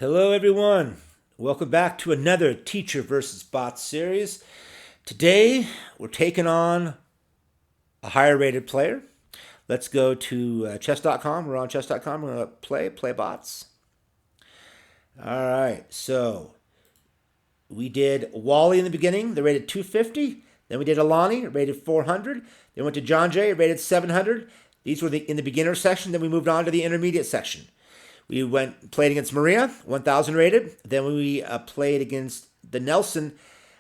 Hello, everyone. Welcome back to another Teacher versus Bot series. Today, we're taking on a higher rated player. Let's go to chess.com. We're on chess.com. We're going to play bots. All right, so we did Wally in the beginning. They rated 250. Then we did Alani, rated 400. Then went to John Jay, rated 700. These were in the beginner section. Then we moved on to the intermediate section. We played against Maria, 1,000 rated. Then we played against the Nelson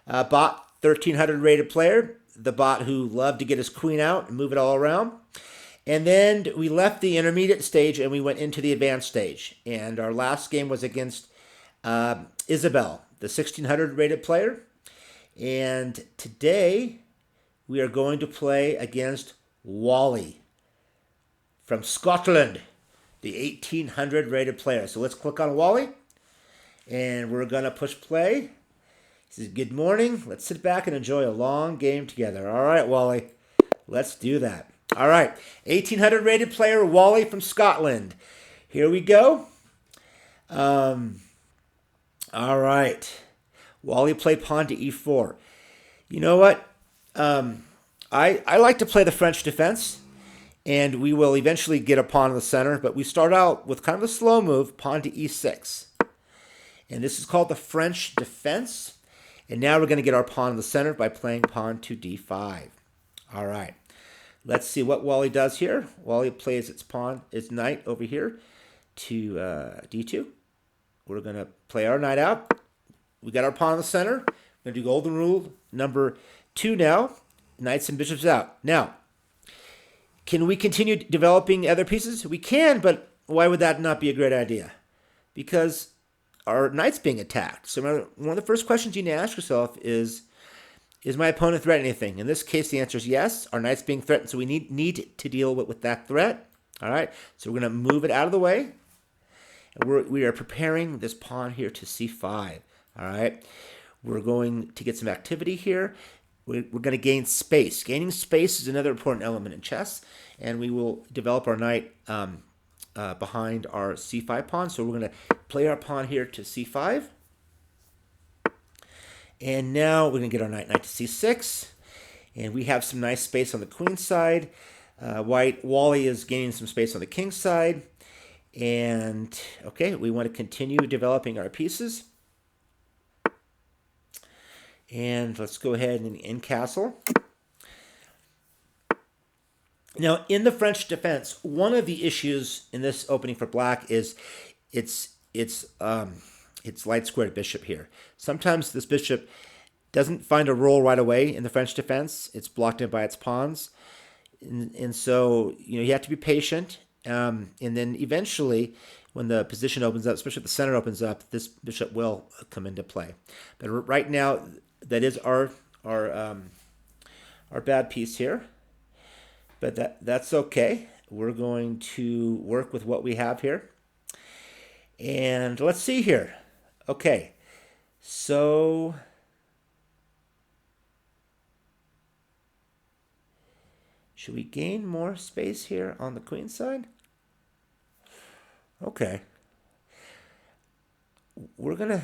bot, 1,300 rated player, the bot who loved to get his queen out and move it all around. And then we left the intermediate stage and we went into the advanced stage. And our last game was against Isabel, the 1,600 rated player. And today we are going to play against Wally from Scotland, the 1,800 rated player. So let's click on Wally and we're going to push play. He says, good morning. Let's sit back and enjoy a long game together. All right, Wally, let's do that. All right, 1,800 rated player, Wally from Scotland. Here we go. All right. Wally played pawn to e4. You know what? I like to play the French defense, and we will eventually get a pawn in the center, but we start out with kind of a slow move, pawn to e6. And this is called the French defense. And now we're going to get our pawn in the center by playing pawn to d5. All right. Let's see what Wally does here. Wally plays its knight over here to d2. We're going to play our knight out. We got our pawn in the center. We're going to do golden rule number 2 now. Knights and bishops out. Now, can we continue developing other pieces? We can, but why would that not be a great idea? Because our knight's being attacked. So remember, one of the first questions you need to ask yourself is my opponent threatening anything? In this case, the answer is yes. Our knight's being threatened, so we need to deal with that threat. All right, so we're going to move it out of the way. And we are preparing this pawn here to c5. All right, we're going to get some activity here. We're going to gain space. Gaining space is another important element in chess, and we will develop our knight behind our c5 pawn. So we're going to play our pawn here to c5. And now we're going to get our knight to c6. And we have some nice space on the queen side. Wally is gaining some space on the king side. And, okay, we want to continue developing our pieces. And let's go ahead and end castle. Now, in the French defense, one of the issues in this opening for black is it's light squared bishop here. Sometimes this bishop doesn't find a role right away in the French defense. It's blocked in by its pawns. And so, you have to be patient. And then eventually, when the position opens up, especially if the center opens up, this bishop will come into play. But right now, that is our bad piece here. But that's okay. We're going to work with what we have here. And let's see here. Okay, so should we gain more space here on the queen side? Okay. We're going to...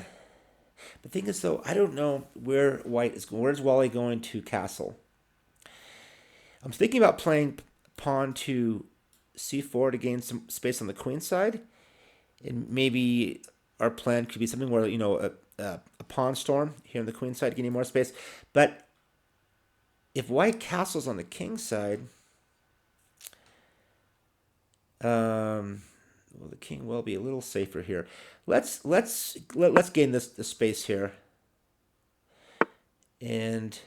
The thing is, though, I don't know where white is going. Where's Wally going to castle? I'm thinking about playing pawn to c4 to gain some space on the queen side. And maybe our plan could be something where, a pawn storm here on the queen side, getting more space. But if white castles on the king side, well, the king will be a little safer here. Let's gain this space here. And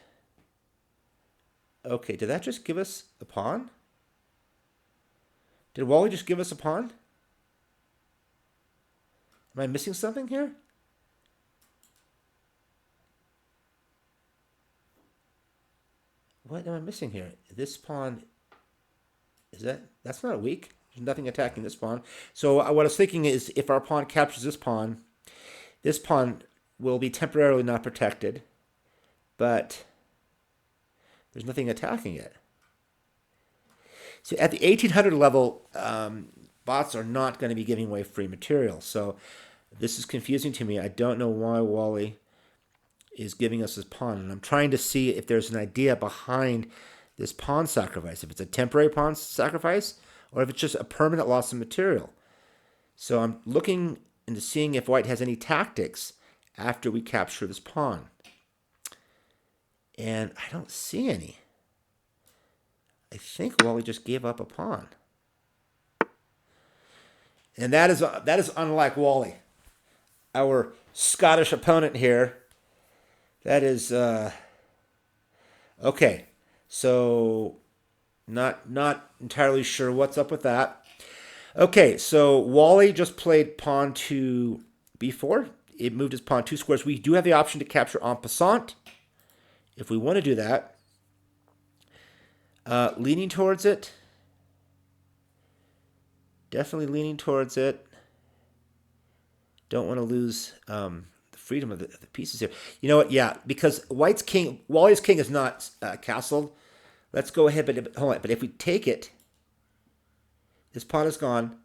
okay, did that just give us a pawn? Did Wally just give us a pawn? Am I missing something here? What am I missing here? This pawn, that's not weak. There's nothing attacking this pawn. So what I was thinking is if our pawn captures this pawn will be temporarily not protected, but there's nothing attacking it. So at the 1800 level, bots are not going to be giving away free material. So This is confusing to me. I don't know why Wally is giving us this pawn, and I'm trying to see if there's an idea behind this pawn sacrifice, if it's a temporary pawn sacrifice or if it's just a permanent loss of material. So I'm looking into seeing if white has any tactics after we capture this pawn. And I don't see any. I think Wally just gave up a pawn. And that is unlike Wally, our Scottish opponent here. That is okay. So not entirely sure what's up with that. Okay, so Wally just played pawn to b4. It moved his pawn 2 squares. We do have the option to capture en passant if we want to do that. Leaning towards it. Definitely leaning towards it. Don't want to lose the freedom of the pieces here. You know what? Yeah, because Wally's king is not castled. Let's go ahead, but hold on. But if we take it, this pawn is gone.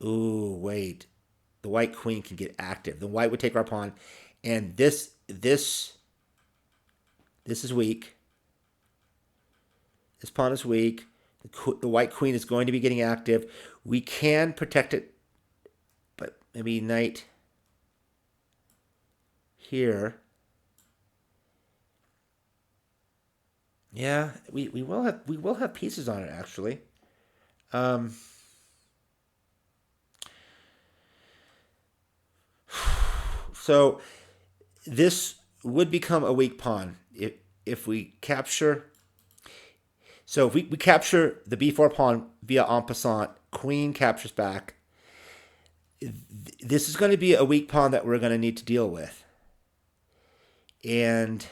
Ooh, wait. The white queen can get active. The white would take our pawn, and this is weak. This pawn is weak. The white queen is going to be getting active. We can protect it, but maybe knight here. Yeah, we will have pieces on it actually. So this would become a weak pawn if we capture. So if we capture the b4 pawn via en passant, queen captures back. This is going to be a weak pawn that we're going to need to deal with. And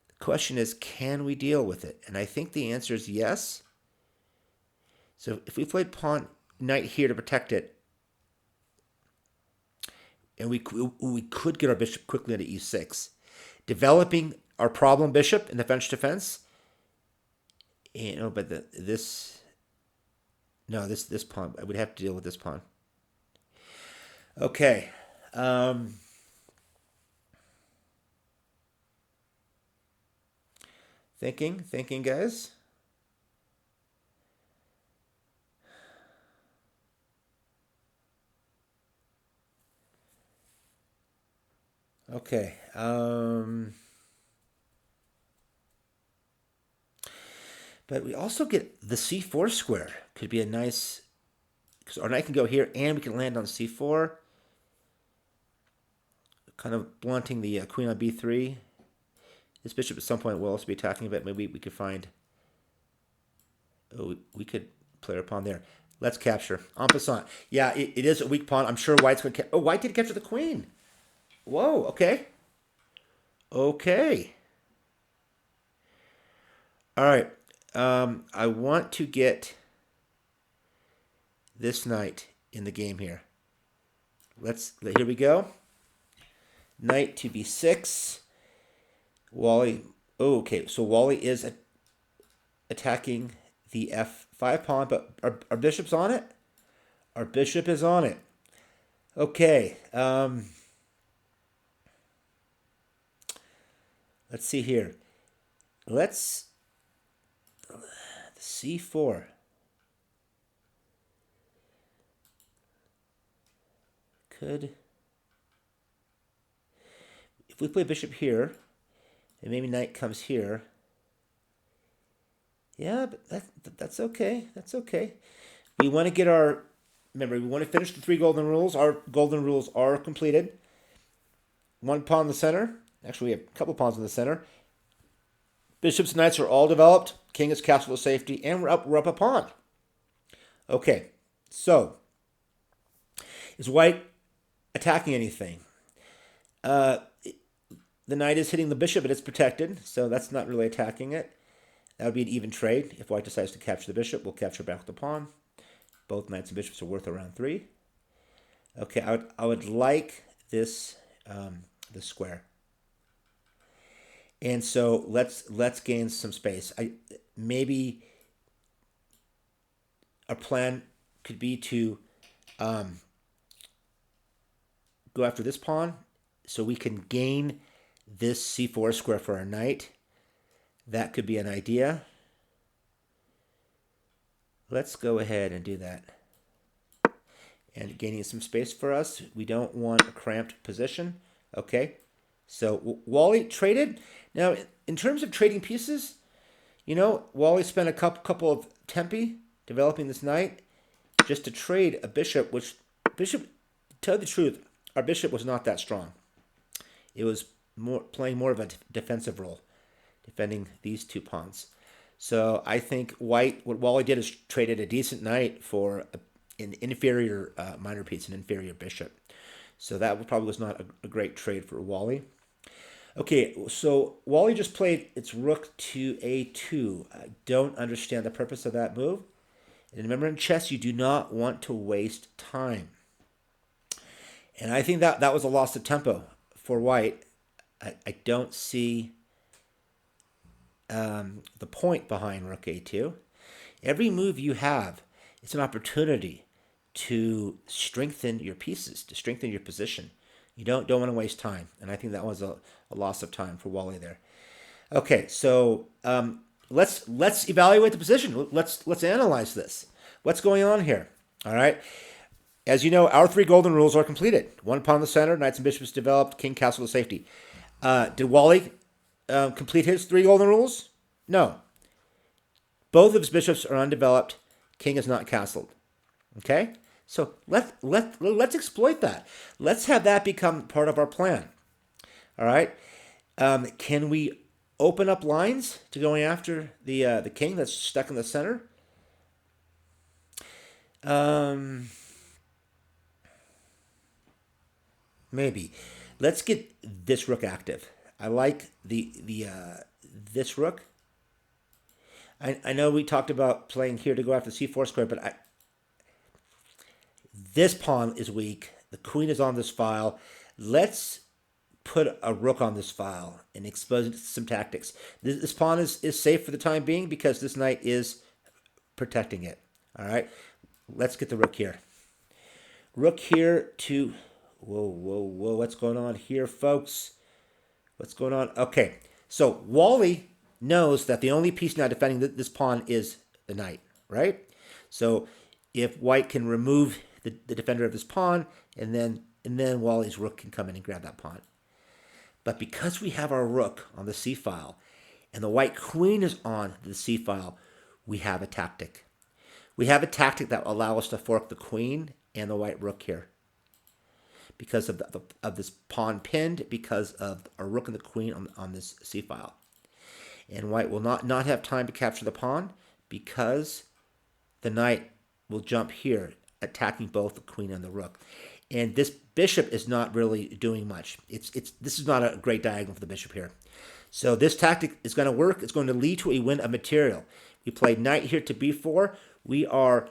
the question is, can we deal with it? And I think the answer is yes. So if we played pawn knight here to protect it, and we could get our bishop quickly into e6, developing our problem bishop in the French defense. You know, but this pawn, I would have to deal with this pawn. Okay. Thinking, guys. Okay. But we also get the c4 square. Could be a nice, because our knight can go here and we can land on c4. Kind of blunting the queen on b3. This bishop at some point will also be attacking, but maybe we could find, we could play our pawn there. Let's capture. En passant. Yeah, it is a weak pawn. I'm sure white's going to capture. Oh, white did capture the queen. Whoa, okay. Okay. All right. I want to get this knight in the game here. Here we go. Knight to b6. Wally. Oh, okay. So Wally is attacking the f5 pawn, but our bishop's on it. Our bishop is on it. Okay. Let's see here. Let's c4. Could, if we play bishop here, and maybe knight comes here. Yeah, but that's okay. That's okay. We want to get our, remember, we want to finish the 3 golden rules. Our golden rules are completed. 1 pawn in the center. Actually, we have a couple pawns in the center. Bishops and knights are all developed. King is castle to safety, and we're up a pawn. Okay, so is white attacking anything? The knight is hitting the bishop, but it's protected, so that's not really attacking it. That would be an even trade. If white decides to capture the bishop, we'll capture back the pawn. Both knights and bishops are worth around 3. Okay, I would like this this square. And so let's gain some space. Maybe our plan could be to go after this pawn so we can gain this c4 square for our knight. That could be an idea. Let's go ahead and do that. And gaining some space for us. We don't want a cramped position. Okay. So Wally traded. Now, in terms of trading pieces, Wally spent a couple of tempi developing this knight just to trade a bishop, which bishop, to tell you the truth, our bishop was not that strong. It was playing more of a defensive role, defending these two pawns. So I think what Wally did is traded a decent knight for an inferior minor piece, an inferior bishop. So that probably was not a great trade for Wally. Okay, so Wally just played its rook to a2. I don't understand the purpose of that move. And remember, in chess, you do not want to waste time. And I think that was a loss of tempo for White. I don't see the point behind rook a2. Every move you have, it's an opportunity to strengthen your pieces, to strengthen your position. You don't want to waste time, and I think that was a loss of time for Wally there. Okay, so let's evaluate the position. Let's analyze this. What's going on here? All right. As you know, our 3 golden rules are completed. 1 pawn in the center, knights and bishops developed, king, castle to safety. Did Wally complete his 3 golden rules? No. Both of his bishops are undeveloped. King is not castled. Okay. So let's exploit that. Let's have that become part of our plan. All right. Can we open up lines to going after the king that's stuck in the center? Maybe. Let's get this rook active. I like this rook. I know we talked about playing here to go after c4 square, but this pawn is weak. The queen is on this file. Let's put a rook on this file and expose it to some tactics. This pawn is safe for the time being because this knight is protecting it. All right. Let's get the rook here. Rook here to... Whoa. What's going on here, folks? What's going on? Okay. So Wally knows that the only piece now defending this pawn is the knight, right? So if White can remove the defender of this pawn, and then Wally's rook can come in and grab that pawn. But because we have our rook on the c-file, and the white queen is on the c-file, we have a tactic. We have a tactic that will allow us to fork the queen and the white rook here. Because of this pawn pinned, because of a rook and the queen on this c-file. And White will not have time to capture the pawn because the knight will jump here, attacking both the queen and the rook. And this bishop is not really doing much. This is not a great diagonal for the bishop here. So this tactic is going to work. It's going to lead to a win of material. We played knight here to b4. We are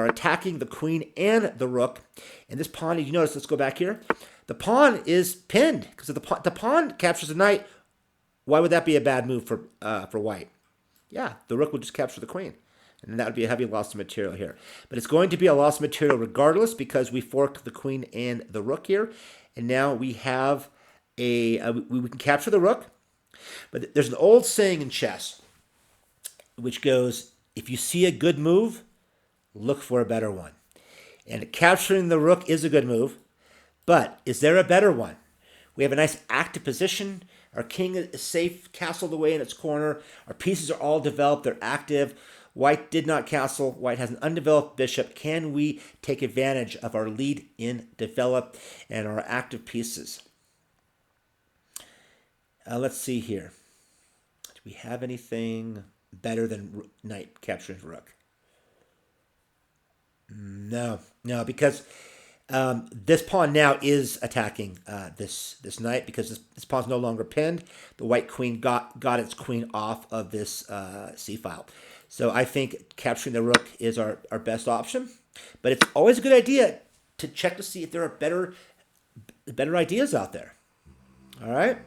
attacking the queen and the rook. And this pawn, you notice, let's go back here. The pawn is pinned because the pawn captures the knight. Why would that be a bad move for White? Yeah, the rook would just capture the queen. And that would be a heavy loss of material here. But it's going to be a loss of material regardless because we forked the queen and the rook here. And now we have we can capture the rook. But there's an old saying in chess which goes, if you see a good move, look for a better one. And capturing the rook is a good move. But is there a better one? We have a nice active position. Our king is safe, castled away in its corner. Our pieces are all developed. They're active. White did not castle. White has an undeveloped bishop. Can we take advantage of our lead in develop and our active pieces? Let's see here. Do we have anything better than knight capturing rook? No, because this pawn now is attacking this knight because this pawn's no longer pinned. The white queen got its queen off of this c-file. So I think capturing the rook is our best option. But it's always a good idea to check to see if there are better ideas out there. All right?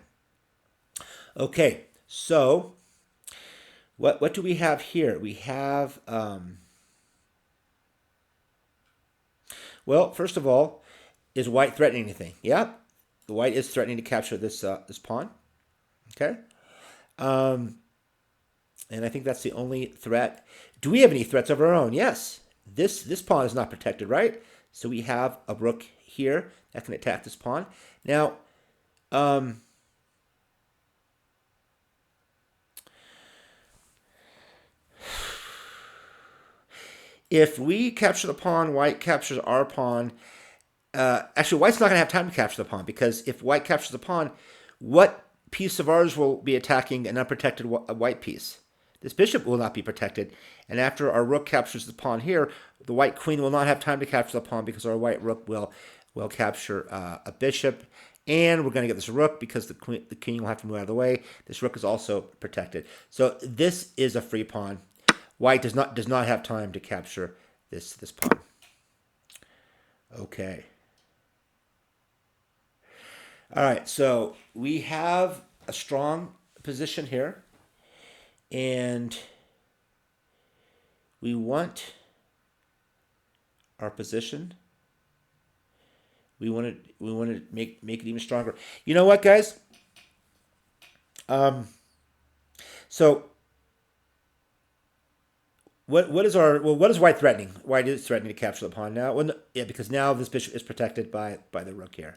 Okay, so what do we have here? We have... well, first of all, Is white threatening anything? Yeah, the white is threatening to capture this pawn. Okay, and I think that's the only threat. Do we have any threats of our own? Yes. This pawn is not protected, right? So we have a rook here that can attack this pawn. Now, um, if we capture the pawn, white captures our pawn. Actually, white's not going to have time to capture the pawn because if white captures the pawn, what piece of ours will be attacking an unprotected white piece? This bishop will not be protected. And after our rook captures the pawn here, the white queen will not have time to capture the pawn because our white rook will capture a bishop. And we're going to get this rook because the king will have to move out of the way. This rook is also protected. So this is a free pawn. White does not have time to capture this pawn. Okay. All right, so we have a strong position here, and we want our position. We want to make it even stronger. You know what, guys? So what is white threatening? White is threatening to capture the pawn now. Well, no, yeah, because now this bishop is protected by the rook here.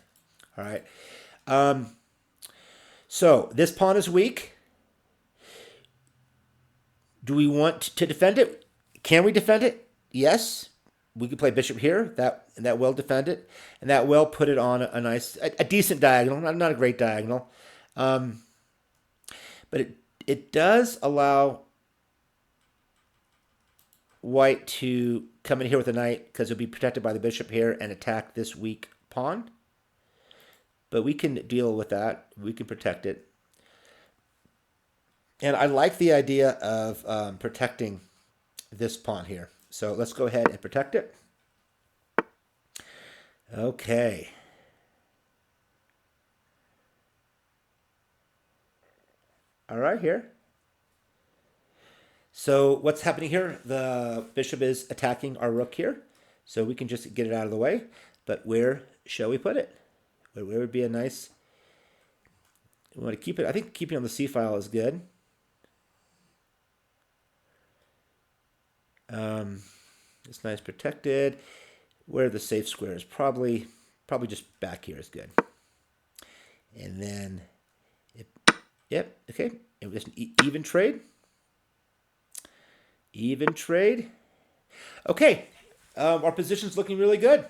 All right. So this pawn is weak. Do we want to defend it? Can we defend it? Yes. We could play bishop here. That will defend it, and that will put it on a decent diagonal, not a great diagonal, but it does allow white to come in here with a knight because it'll be protected by the bishop here and attack this weak pawn. But we can deal with that. We can protect it. And I like the idea of protecting this pawn here. So let's go ahead and protect it. Okay. All right, here. So what's happening here? The bishop is attacking our rook here. So we can just get it out of the way. But where shall we put it? Where would be a nice... We want to keep it... I think keeping on the c-file is good. It's nice protected. Where the safe square is probably just back here is good. And then, yep, okay. It was an even trade. Even trade. Okay, our position's looking really good.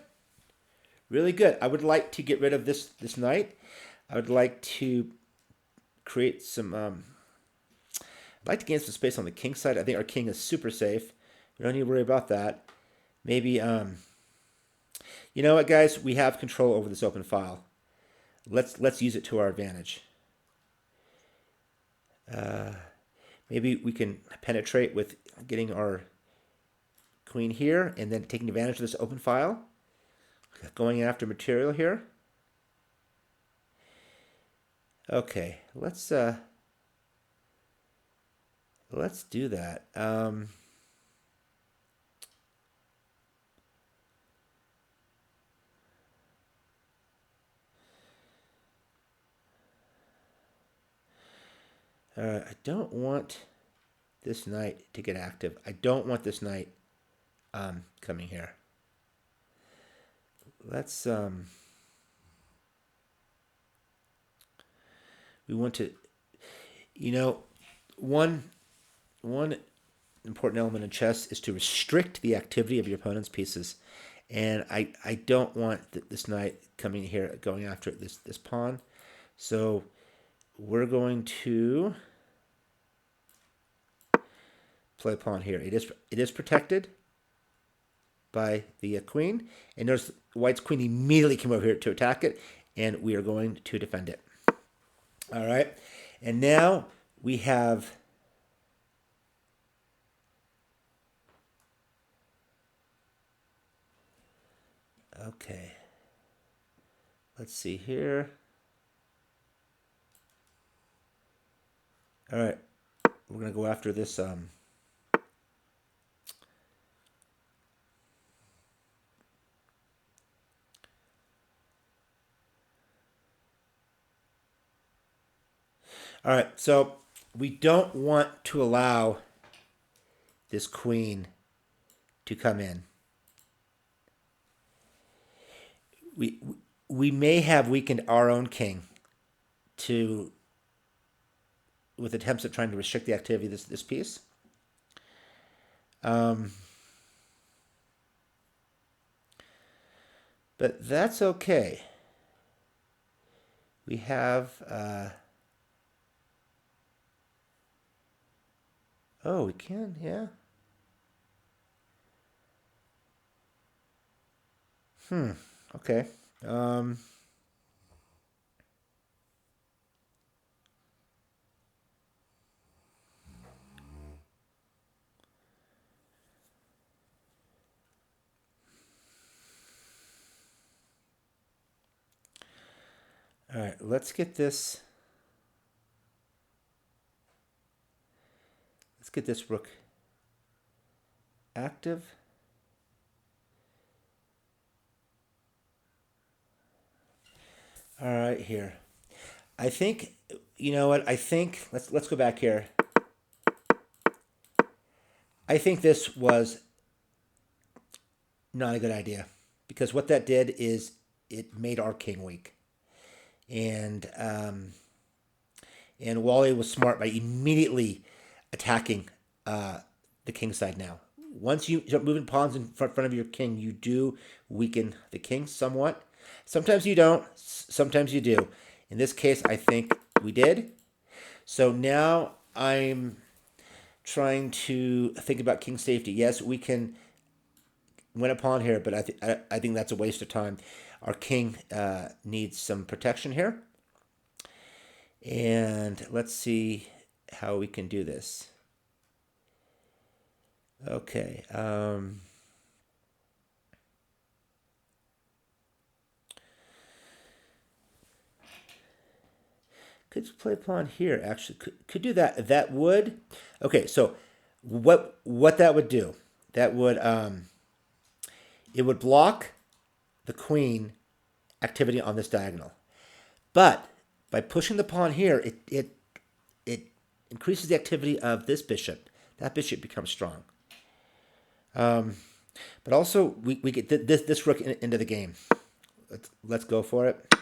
Really good. I would like to get rid of this knight. I would like to create some... I'd like to gain some space on the king side. I think our king is super safe. We don't need to worry about that. Maybe, you know what, guys? We have control over this open file. Let's use it to our advantage. Maybe we can penetrate with getting our queen here and then taking advantage of this open file. Going after material here. Okay, let's do that. I don't want this knight to get active. I don't want this knight coming here. Let's we want to, you know, one important element in chess is to restrict the activity of your opponent's pieces, and I don't want this knight coming here going after this pawn. So we're going to play pawn here. It is protected by the queen, and notice white's queen immediately came over here to attack it, and we are going to defend it. All right, and now we have okay. Let's see here. All right, we're gonna go after this. All right, so we don't want to allow this queen to come in. We we may have weakened our own king to with attempts at trying to restrict the activity of this piece. Um, but that's okay. We have. Oh, we can, yeah. Okay. Um, all right, let's get this. Let's get this rook active. All right, here. I think you know what? I think let's go back here. I think this was not a good idea because what that did is it made our king weak, and Wally was smart by immediately attacking the king side. Now, once you start moving pawns in front of your king, you do weaken the king somewhat. Sometimes you don't. Sometimes you do. In this case, I think we did. So now I'm trying to think about king safety. Yes, we can win a pawn here, but I think that's a waste of time. Our king needs some protection here. And let's see how we can do this. Okay. Could play pawn here. Actually, could do that. That would. Okay. So, what that would do? That would it would block the queen activity on this diagonal. But by pushing the pawn here, it increases the activity of this bishop. That bishop becomes strong. But also we get this rook into the game. Let's go for it.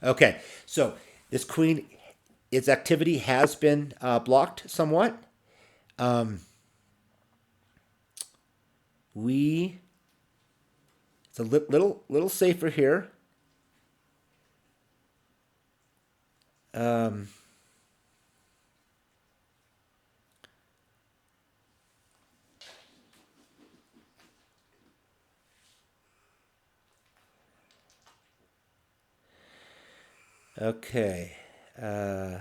Okay, so this queen, its activity has been blocked somewhat. Um, we it's a little safer here. Um, okay. Uh,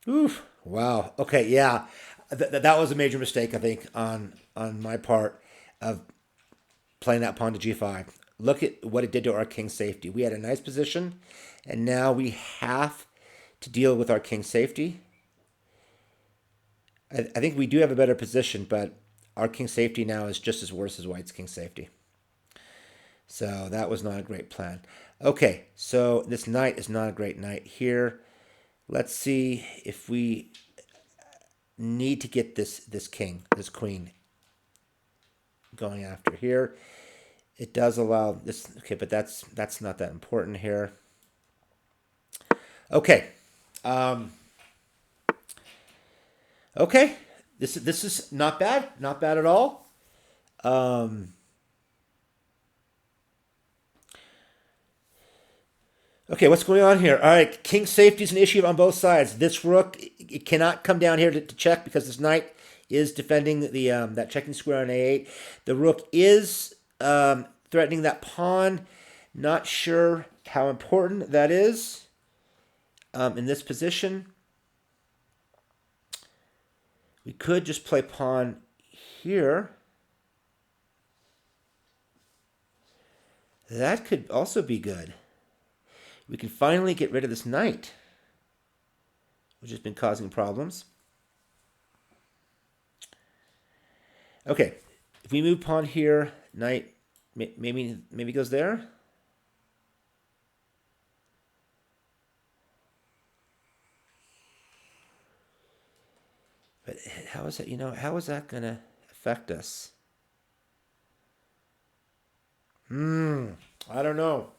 Oof. Wow. Okay. Yeah. That was a major mistake, I think, on my part of playing that pawn to g5. Look at what it did to our king's safety. We had a nice position, and now we have to deal with our king's safety. I think we do have a better position, but our king's safety now is just as worse as white's king's safety. So that was not a great plan. Okay, so this knight is not a great knight here. Let's see if we need to get this queen going after here. It does allow this. Okay, but that's not that important here. Okay. Okay. This is not bad. Not bad at all. Okay, what's going on here? All right, king safety is an issue on both sides. This rook it cannot come down here to check because this knight is defending the that checking square on a8. The rook is threatening that pawn. Not sure how important that is in this position. We could just play pawn here. That could also be good. We can finally get rid of this knight, which has been causing problems. Okay, if we move pawn here, knight maybe goes there. But how is that? How is that gonna affect us? I don't know.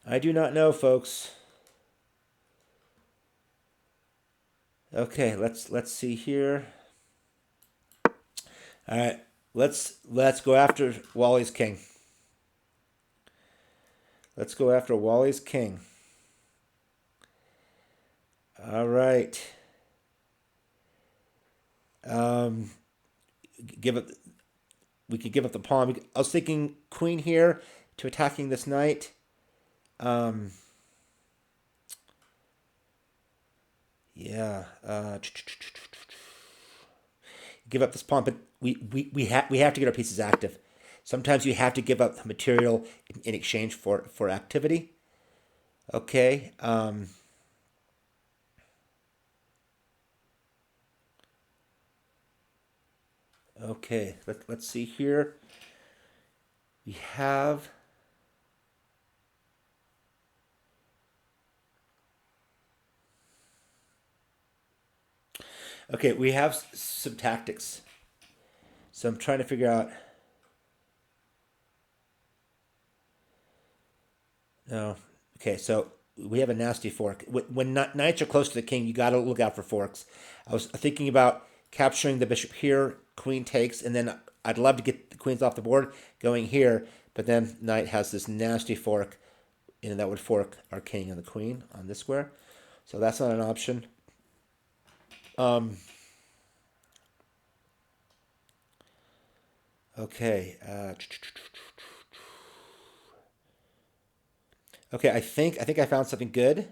I do not know, folks. Okay, let's see here. All right, let's go after Wally's king. Let's go after Wally's king. All right. Um, give up. We could give up the pawn. I was thinking queen here to attacking this knight. Um, yeah. Give up this pawn, but we have to get our pieces active. Sometimes you have to give up material in exchange for activity. Okay. Okay. Let's see here. We have. Okay, we have some tactics. So I'm trying to figure out. No. Okay, so we have a nasty fork. When knights are close to the king, you got to look out for forks. I was thinking about capturing the bishop here, queen takes, and then I'd love to get the queens off the board going here, but then knight has this nasty fork, and that would fork our king and the queen on this square. So that's not an option. Um, okay. Okay, I think I found something good.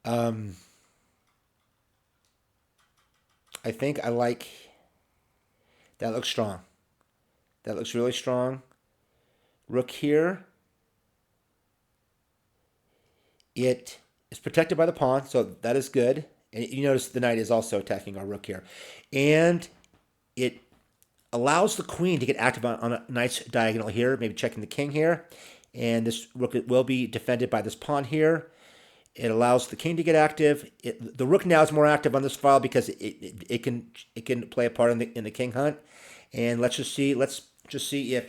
Um, I think I like that. Looks strong. That looks really strong. Rook here. It is protected by the pawn, so that is good. And you notice the knight is also attacking our rook here. And it allows the queen to get active on a nice diagonal here, maybe checking the king here. And this rook will be defended by this pawn here. It allows the king to get active. The rook now is more active on this file because it can play a part in the king hunt. And let's just see if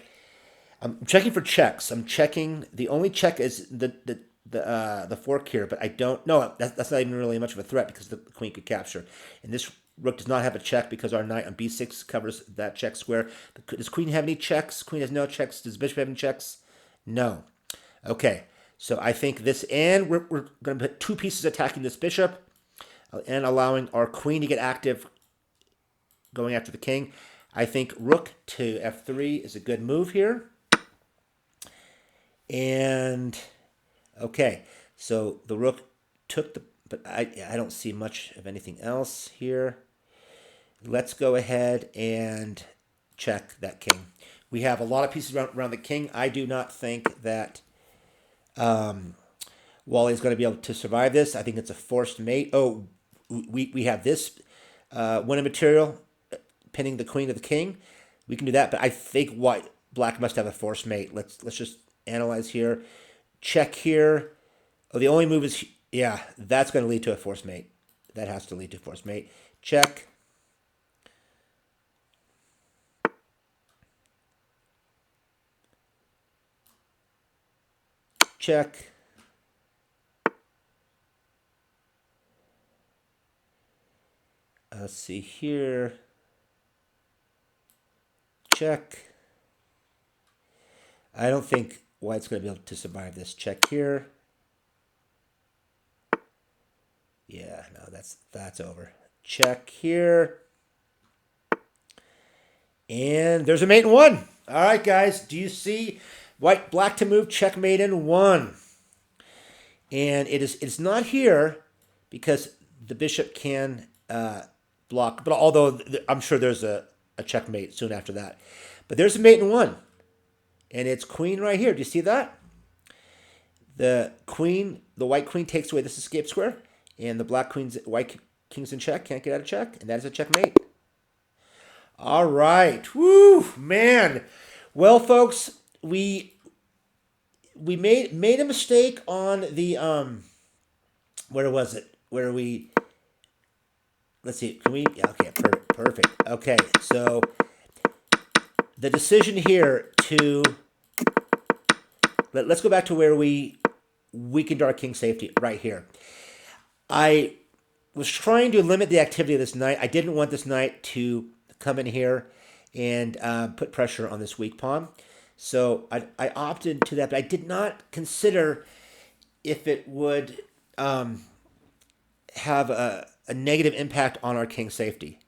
I'm checking for checks. I'm checking. The only check is the fork here, but I don't. No, that's not even really much of a threat because the queen could capture. And this rook does not have a check because our knight on b6 covers that check square. Does queen have any checks? Queen has no checks. Does bishop have any checks? No. Okay. So I think this, and we're going to put two pieces attacking this bishop and allowing our queen to get active going after the king. I think rook to f3 is a good move here. And okay, so the rook took the, but I don't see much of anything else here. Let's go ahead and check that king. We have a lot of pieces around the king. I do not think that Wally is going to be able to survive this. I think it's a forced mate. Oh, we have this winning material pinning the queen to the king. We can do that, but I think black must have a forced mate. Let's just analyze here. Check here. Oh, the only move is, yeah, that's going to lead to a forced mate. That has to lead to a forced mate. Check. Check. Let's see here. Check. I don't think white's going to be able to survive this. Check here. Yeah, no, that's over. Check here. And there's a mate in one. All right, guys. Do you see black to move, checkmate in one? And it's not here because the bishop can block. But although I'm sure there's a checkmate soon after that. But there's a mate in one. And it's queen right here. Do you see that? The white queen takes away this escape square. And the white king's in check. Can't get out of check. And that is a checkmate. All right. Woo, man. Well, folks, we made a mistake on the where was it? Where we let's see. Can we? Yeah, okay, perfect, perfect. Okay, so the decision here to let's go back to where we weakened our king safety right here. I was trying to limit the activity of this knight. I didn't want this knight to come in here and put pressure on this weak pawn. So I opted to that, but I did not consider if it would have a negative impact on our king safety.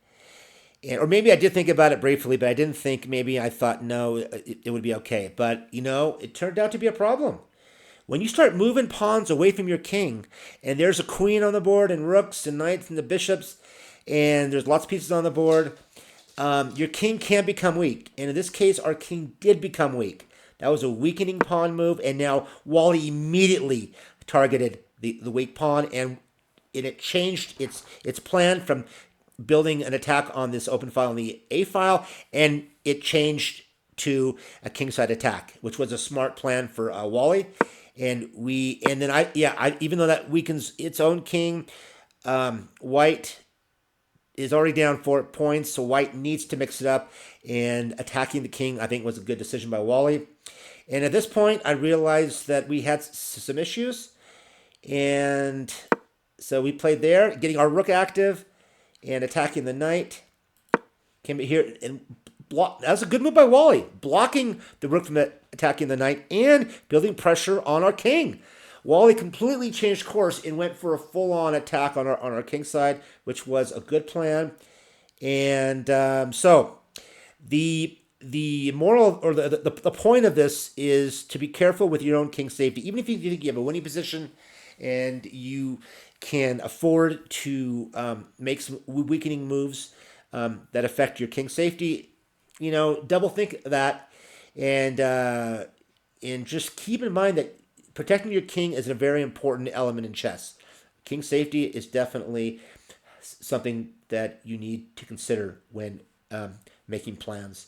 And, or maybe I did think about it briefly, but I didn't think, maybe I thought, no, it would be okay. But, it turned out to be a problem. When you start moving pawns away from your king, and there's a queen on the board, and rooks, and knights, and the bishops, and there's lots of pieces on the board, your king can become weak. And in this case, our king did become weak. That was a weakening pawn move, and now Wally immediately targeted the weak pawn, and it changed its plan from building an attack on this open file in the A file, and it changed to a kingside attack, which was a smart plan for Wally. And then I even though that weakens its own king, White is already down 4 points, so White needs to mix it up, and attacking the king, I think, was a good decision by Wally. And at this point, I realized that we had some issues, and so we played there, getting our rook active and attacking the knight. Came here and block. That was a good move by Wally, blocking the rook from attacking the knight and building pressure on our king. Wally completely changed course and went for a full-on attack on our king side, which was a good plan. And so the moral, or the point of this is to be careful with your own king safety. Even if you think you have a winning position and you can afford to make some weakening moves that affect your king safety, double think that, and just keep in mind that protecting your king is a very important element in chess. King safety is definitely something that you need to consider when making plans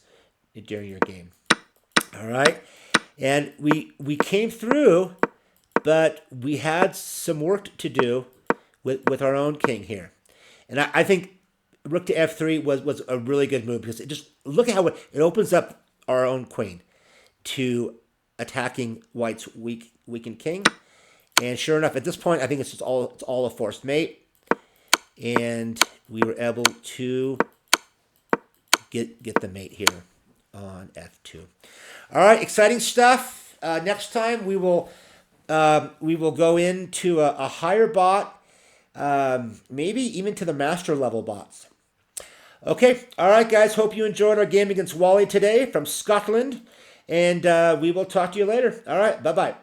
during your game. All right, and we came through, but we had some work to do with our own king here, and I think rook to f3 was a really good move, because it just, look at how it opens up our own queen to attacking White's weakened king. And sure enough, at this point, I think it's all a forced mate, and we were able to get the mate here on f2. All right, exciting stuff. Next time we will go into a higher bot, maybe even to the master level bots. Okay, all right, guys. Hope you enjoyed our game against Wally today from Scotland, and we will talk to you later. All right, bye-bye.